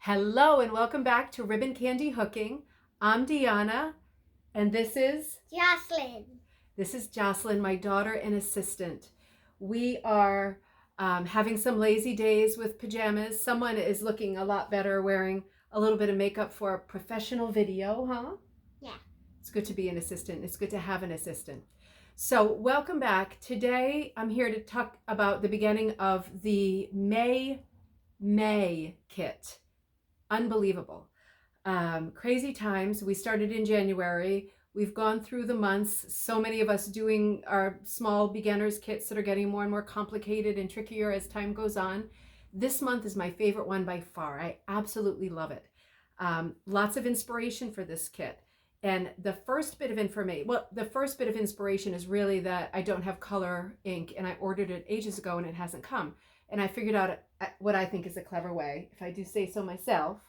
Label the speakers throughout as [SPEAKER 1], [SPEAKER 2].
[SPEAKER 1] Hello and welcome back to Ribbon Candy Hooking. I'm Deanna and this is
[SPEAKER 2] Jocelyn.
[SPEAKER 1] Jocelyn, my daughter and assistant. We are having some lazy days with pajamas. Someone is looking a lot better wearing a little bit of makeup for a professional video, huh?
[SPEAKER 2] Yeah.
[SPEAKER 1] It's good to be an assistant. It's good to have an assistant. So welcome back. Today I'm here to talk about the beginning of the May kit. Unbelievable. Crazy times. We started in January. We've gone through the months. So many of us doing our small beginners kits that are getting more and more complicated and trickier as time goes on. This month is my favorite one by far. I absolutely love it. Lots of inspiration for this kit. And the first bit of inspiration is really that I don't have color ink and I ordered it ages ago and it hasn't come. And I figured out what I think is a clever way, if I do say so myself,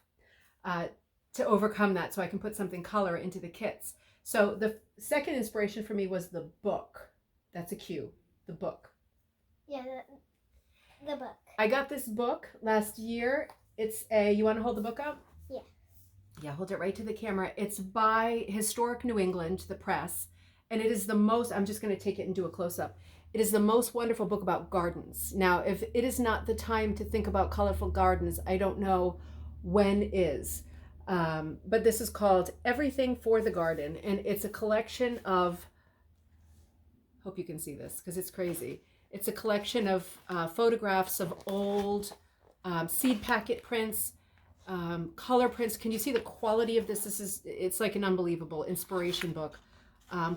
[SPEAKER 1] to overcome that so I can put something color into the kits. So the second inspiration for me was the book. That's a cue, the book.
[SPEAKER 2] Yeah, the book.
[SPEAKER 1] I got this book last year. You want to hold the book up?
[SPEAKER 2] Yeah.
[SPEAKER 1] Yeah, hold it right to the camera. It's by Historic New England, the press. And it is the most, I'm just going to take it and do a close-up. It is the most wonderful book about gardens. Now, if it is not the time to think about colorful gardens, I don't know when is. But this is called Everything for the Garden. And it's a collection of, hope you can see this because it's crazy. It's a collection of photographs of old seed packet prints, color prints. Can you see the quality of this? It's like an unbelievable inspiration book.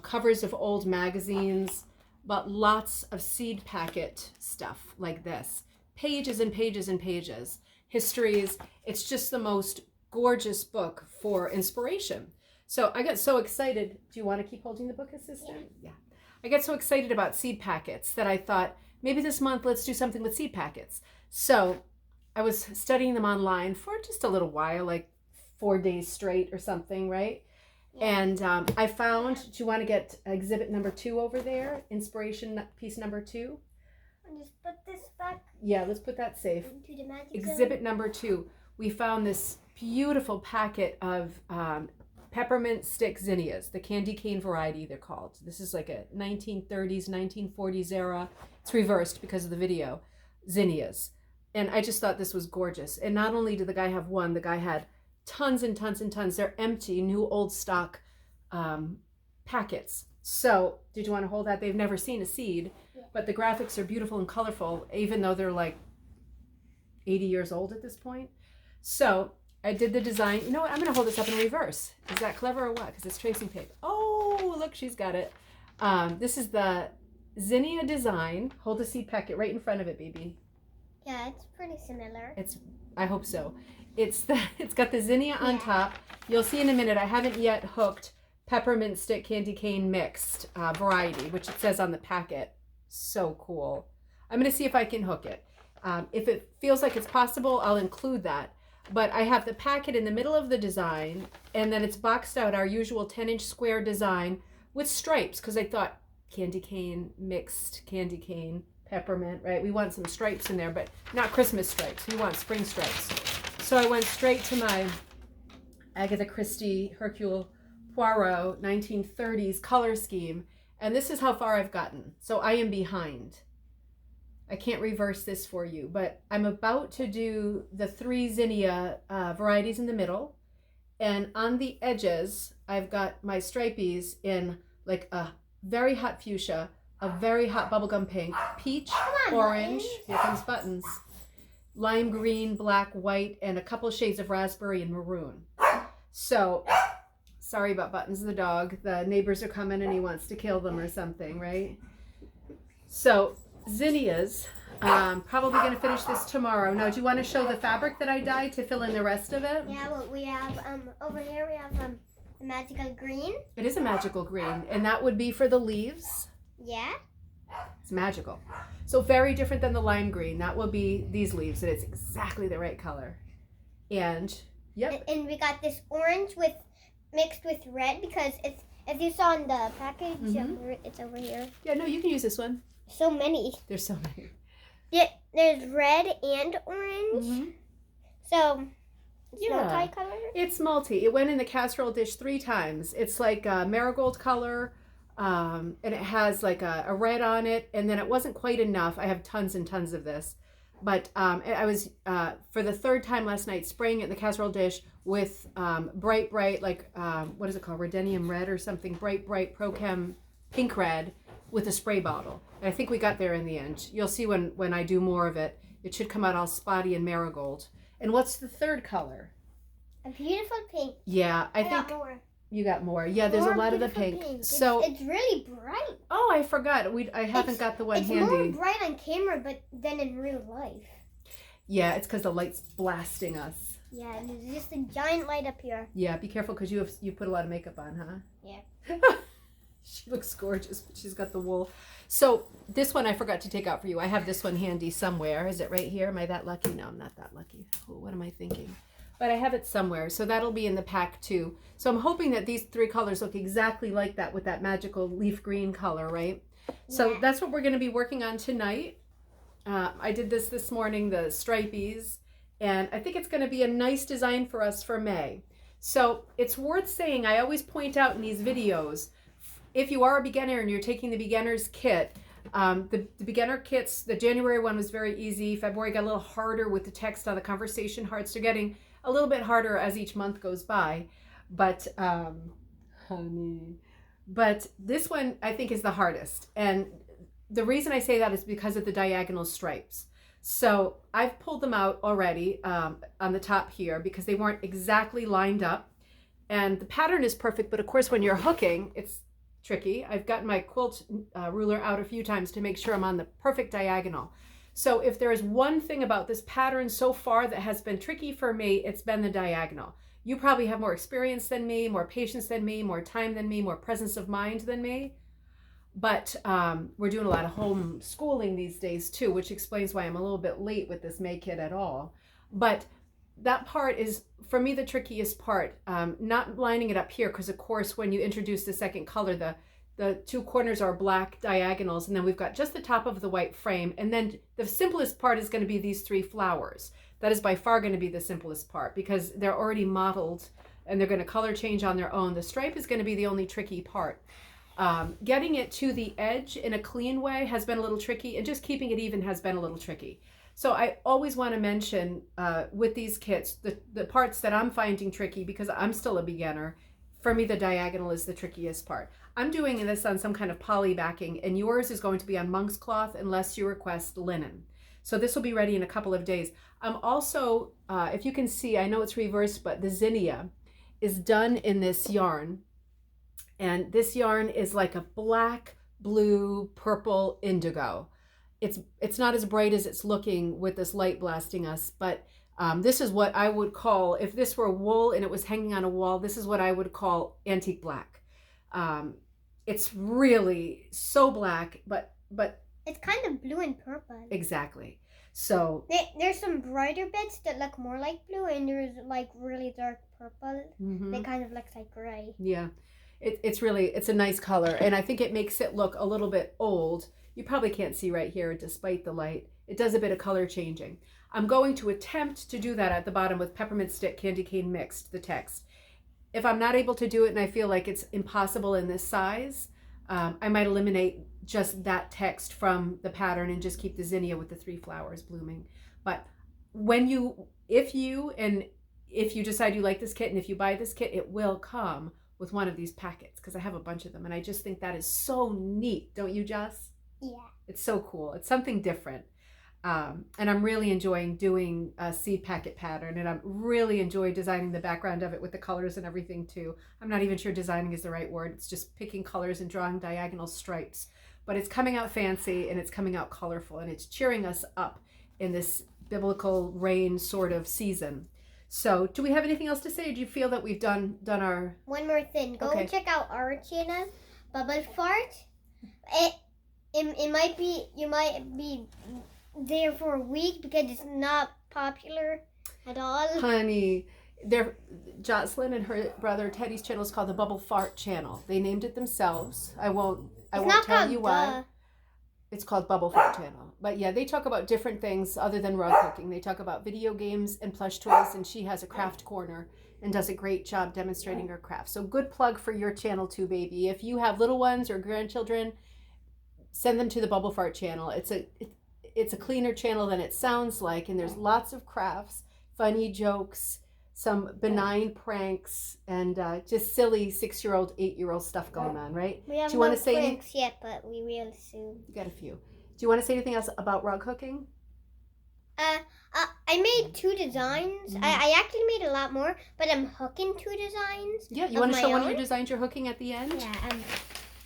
[SPEAKER 1] Covers of old magazines, but lots of seed packet stuff like this. Pages and pages and pages. Histories. It's just the most gorgeous book for inspiration. So I got so excited. Do you want to keep holding the book, assistant? Yeah. I got so excited about seed packets that I thought maybe this month let's do something with seed packets. So I was studying them online for just a little while, like 4 days straight or something, right? And I found, do you want to get exhibit number 2 over there? Inspiration piece number 2?
[SPEAKER 2] And just put this back.
[SPEAKER 1] Yeah, let's put that safe.
[SPEAKER 2] Into the magic
[SPEAKER 1] Exhibit
[SPEAKER 2] zone.
[SPEAKER 1] number 2. We found this beautiful packet of peppermint stick zinnias, the candy cane variety they're called. This is like a 1930s, 1940s era. It's reversed because of the video. Zinnias. And I just thought this was gorgeous. And not only did the guy have one, the guy had tons and tons and tons. They're empty, new old stock packets. So did you want to hold that? They've never seen a seed, but the graphics are beautiful and colorful, even though they're like 80 years old at this point. So I did the design. You know what? I'm going to hold this up in reverse. Is that clever or what? Because it's tracing paper. Oh, look, she's got it. This is the zinnia design. Hold the seed packet right in front of it, baby.
[SPEAKER 2] Yeah, it's pretty similar.
[SPEAKER 1] I hope so. It's got the zinnia on top. You'll see in a minute. I haven't yet hooked peppermint stick candy cane mixed variety, which it says on the packet. So cool. I'm going to see if I can hook it. If it feels like it's possible, I'll include that. But I have the packet in the middle of the design, and then it's boxed out our usual 10-inch square design with stripes, because I thought candy cane, mixed candy cane, peppermint, right? We want some stripes in there, but not Christmas stripes. We want spring stripes. So I went straight to my Agatha Christie Hercule Poirot 1930s color scheme, and this is how far I've gotten. So I am behind. I can't reverse this for you, but I'm about to do the 3 zinnia varieties in the middle, and on the edges I've got my stripies in like a very hot fuchsia, a very hot bubblegum pink, peach, orange, here comes Buttons, lime green, black, white, and a couple shades of raspberry and maroon. So, sorry about Buttons the dog. The neighbors are coming and he wants to kill them or something, right? So, zinnias, probably going to finish this tomorrow. Now, do you want to show the fabric that I dyed to fill in the rest of it?
[SPEAKER 2] Yeah, well, we have, over here we have, the magical green.
[SPEAKER 1] It is a magical green, and that would be for the leaves.
[SPEAKER 2] Yeah.
[SPEAKER 1] It's magical. So very different than the lime green. That will be these leaves, and it's exactly the right color. And, yep.
[SPEAKER 2] And we got this orange mixed with red because it's, as you saw in the package, it's over here.
[SPEAKER 1] Yeah, no, you can use this one.
[SPEAKER 2] So many.
[SPEAKER 1] There's so many.
[SPEAKER 2] Yeah, there's red and orange. So It's
[SPEAKER 1] Yeah.
[SPEAKER 2] multicolor?
[SPEAKER 1] It's multi. It went in the casserole dish 3 times. It's like a marigold color, and it has like a red on it, and then it wasn't quite enough. I have tons and tons of this. But I was, for the 3rd time last night, spraying it in the casserole dish with bright, like, what is it called? Rhodanium red or something. Bright, Prochem pink red with a spray bottle. And I think we got there in the end. You'll see when I do more of it. It should come out all spotty and marigold. And what's the 3rd color?
[SPEAKER 2] A beautiful pink.
[SPEAKER 1] Yeah, I think
[SPEAKER 2] got more.
[SPEAKER 1] you got more. Yeah, there's
[SPEAKER 2] More
[SPEAKER 1] a lot of the
[SPEAKER 2] beautiful
[SPEAKER 1] pink. So
[SPEAKER 2] it's really bright.
[SPEAKER 1] oh, I forgot. I haven't got the one
[SPEAKER 2] It's
[SPEAKER 1] handy.
[SPEAKER 2] more bright on camera, but than in real life.
[SPEAKER 1] Yeah, it's because the light's blasting us.
[SPEAKER 2] Yeah, and there's just a giant light up here.
[SPEAKER 1] Yeah, be careful because you put a lot of makeup on, huh?
[SPEAKER 2] Yeah.
[SPEAKER 1] She looks gorgeous, but she's got the wool. So this one I forgot to take out for you. I have this one handy somewhere. Is it right here? Am I that lucky? No, I'm not that lucky. Oh, what am I thinking? But I have it somewhere, so that'll be in the pack too. So I'm hoping that these 3 colors look exactly like that with that magical leaf green color, right? So
[SPEAKER 2] Yeah.
[SPEAKER 1] that's what we're going to be working on tonight. I did this morning, the stripies, and I think it's going to be a nice design for us for May. So it's worth saying, I always point out in these videos, if you are a beginner and you're taking the beginner's kit, the beginner kits, the January one was very easy. February got a little harder with the text on the conversation hearts. They're getting a little bit harder as each month goes by. But, honey, but this one I think is the hardest. And the reason I say that is because of the diagonal stripes. So I've pulled them out already on the top here because they weren't exactly lined up. And the pattern is perfect, but of course when you're hooking, it's tricky. I've gotten my quilt ruler out a few times to make sure I'm on the perfect diagonal. So if there is one thing about this pattern so far that has been tricky for me, it's been the diagonal. You probably have more experience than me, more patience than me, more time than me, more presence of mind than me. But we're doing a lot of home schooling these days too, which explains why I'm a little bit late with this May kit at all. But that part is, for me, the trickiest part. Not lining it up here, because of course when you introduce the second color, the 2 corners are black diagonals, and then we've got just the top of the white frame, and then the simplest part is going to be these 3 flowers. That is by far going to be the simplest part because they're already modeled and they're going to color change on their own. The stripe is going to be the only tricky part. Getting it to the edge in a clean way has been a little tricky, and just keeping it even has been a little tricky. So I always want to mention with these kits, the parts that I'm finding tricky, because I'm still a beginner. For me, the diagonal is the trickiest part. I'm doing this on some kind of poly backing, and yours is going to be on monk's cloth unless you request linen. So this will be ready in a couple of days. I'm also, if you can see, I know it's reversed, but the zinnia is done in this yarn. And this yarn is like a black, blue, purple, indigo. It's not as bright as it's looking with this light blasting us, but this is what I would call, if this were wool and it was hanging on a wall, this is what I would call antique black. It's really so black, but
[SPEAKER 2] it's kind of blue and purple.
[SPEAKER 1] Exactly. So
[SPEAKER 2] there's some brighter bits that look more like blue, and there's like really dark purple. They kind of look like gray.
[SPEAKER 1] Yeah, it's a nice color, and I think it makes it look a little bit old. You probably can't see right here despite the light. It does a bit of color changing. I'm going to attempt to do that at the bottom with peppermint stick candy cane mixed, the text. If I'm not able to do it and I feel like it's impossible in this size, I might eliminate just that text from the pattern and just keep the zinnia with the 3 flowers blooming. But if you decide you like this kit, and if you buy this kit, it will come with one of these packets, because I have a bunch of them, and I just think that is so neat. Don't you, Jess?
[SPEAKER 2] Yeah.
[SPEAKER 1] It's so cool. It's something different. And I'm really enjoying doing a seed packet pattern, and I'm really enjoying designing the background of it with the colors and everything too. I'm not even sure designing is the right word. It's just picking colors and drawing diagonal stripes. But it's coming out fancy, and it's coming out colorful, and it's cheering us up in this biblical rain sort of season. So do we have anything else to say? Do you feel that we've done our...
[SPEAKER 2] One more thing. Go check out our channel, Bubble Fart. It might be, you might be there for a week because it's not popular at all.
[SPEAKER 1] Honey, Jocelyn and her brother Teddy's channel is called the Bubble Fart channel. They named it themselves. I won't tell you why. It's called Bubble Fart Channel. But yeah, they talk about different things other than rug hooking. They talk about video games and plush toys, and she has a craft corner and does a great job demonstrating her craft. So good plug for your channel too, baby. If you have little ones or grandchildren, send them to the Bubble Fart Channel. It's a cleaner channel than it sounds like, and there's lots of crafts, funny jokes, some benign pranks, and just silly 6-year-old, 8-year-old stuff going on, right?
[SPEAKER 2] We have
[SPEAKER 1] Do you want
[SPEAKER 2] no
[SPEAKER 1] to say
[SPEAKER 2] pranks yet, but we will soon.
[SPEAKER 1] You got a few. Do you want to say anything else about rug hooking?
[SPEAKER 2] I made 2 designs.
[SPEAKER 1] Mhm.
[SPEAKER 2] I actually made a lot more, but I'm hooking 2 designs.
[SPEAKER 1] Yeah, you
[SPEAKER 2] Of
[SPEAKER 1] want to
[SPEAKER 2] my
[SPEAKER 1] show one of
[SPEAKER 2] own?
[SPEAKER 1] your designs you're hooking at the end?
[SPEAKER 2] Yeah,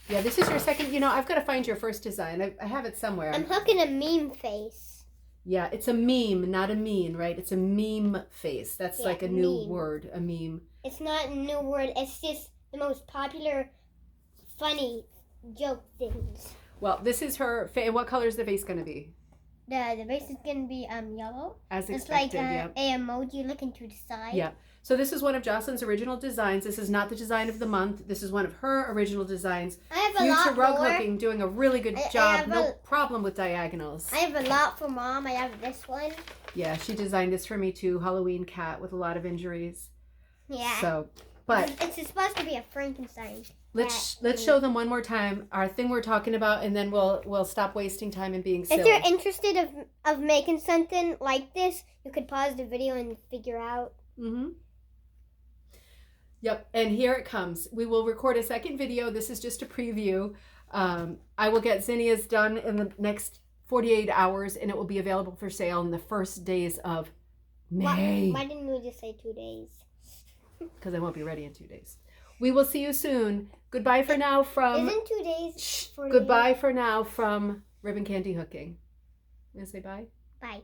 [SPEAKER 1] Yeah, this is your second. I've got to find your first design. I have it somewhere.
[SPEAKER 2] I'm hooking a meme face.
[SPEAKER 1] Yeah, it's a meme, not a mean, right? It's a meme face. That's
[SPEAKER 2] Yeah,
[SPEAKER 1] like a new
[SPEAKER 2] meme.
[SPEAKER 1] word, a meme.
[SPEAKER 2] It's not a new word. It's just the most popular, funny joke things.
[SPEAKER 1] Well, this is her. And what color is the face going to be?
[SPEAKER 2] The base is gonna be yellow.
[SPEAKER 1] As
[SPEAKER 2] It's
[SPEAKER 1] expected,
[SPEAKER 2] like
[SPEAKER 1] yeah.
[SPEAKER 2] a emoji looking to the side.
[SPEAKER 1] Yeah. So this is one of Jocelyn's original designs. This is not the design of the month. This is one of her original designs.
[SPEAKER 2] I have a
[SPEAKER 1] Future
[SPEAKER 2] lot
[SPEAKER 1] rug
[SPEAKER 2] more.
[SPEAKER 1] hooking, doing a really good
[SPEAKER 2] I
[SPEAKER 1] job.
[SPEAKER 2] have
[SPEAKER 1] No
[SPEAKER 2] a-
[SPEAKER 1] problem with diagonals.
[SPEAKER 2] I have a lot for Mom. I have this one.
[SPEAKER 1] Yeah, she designed this for me too. Halloween cat with a lot of injuries.
[SPEAKER 2] Yeah.
[SPEAKER 1] So, but
[SPEAKER 2] It's supposed to be a Frankenstein.
[SPEAKER 1] let's show them one more time our thing we're talking about, and then we'll stop wasting time and being silly.
[SPEAKER 2] If you're interested of making something like this, you could pause the video and figure out.
[SPEAKER 1] Mm-hmm. Yep, and here it comes. We will record a second video. This is just a preview. I will get zinnias done in the next 48 hours, and it will be available for sale in the first days of May.
[SPEAKER 2] Why didn't you just say 2 days?
[SPEAKER 1] Because I won't be ready in 2 days. We will see you soon. Goodbye for now from...
[SPEAKER 2] Isn't 2 days?
[SPEAKER 1] Shh,
[SPEAKER 2] 48?
[SPEAKER 1] goodbye for now from Ribbon Candy Hooking. You gonna say bye?
[SPEAKER 2] Bye.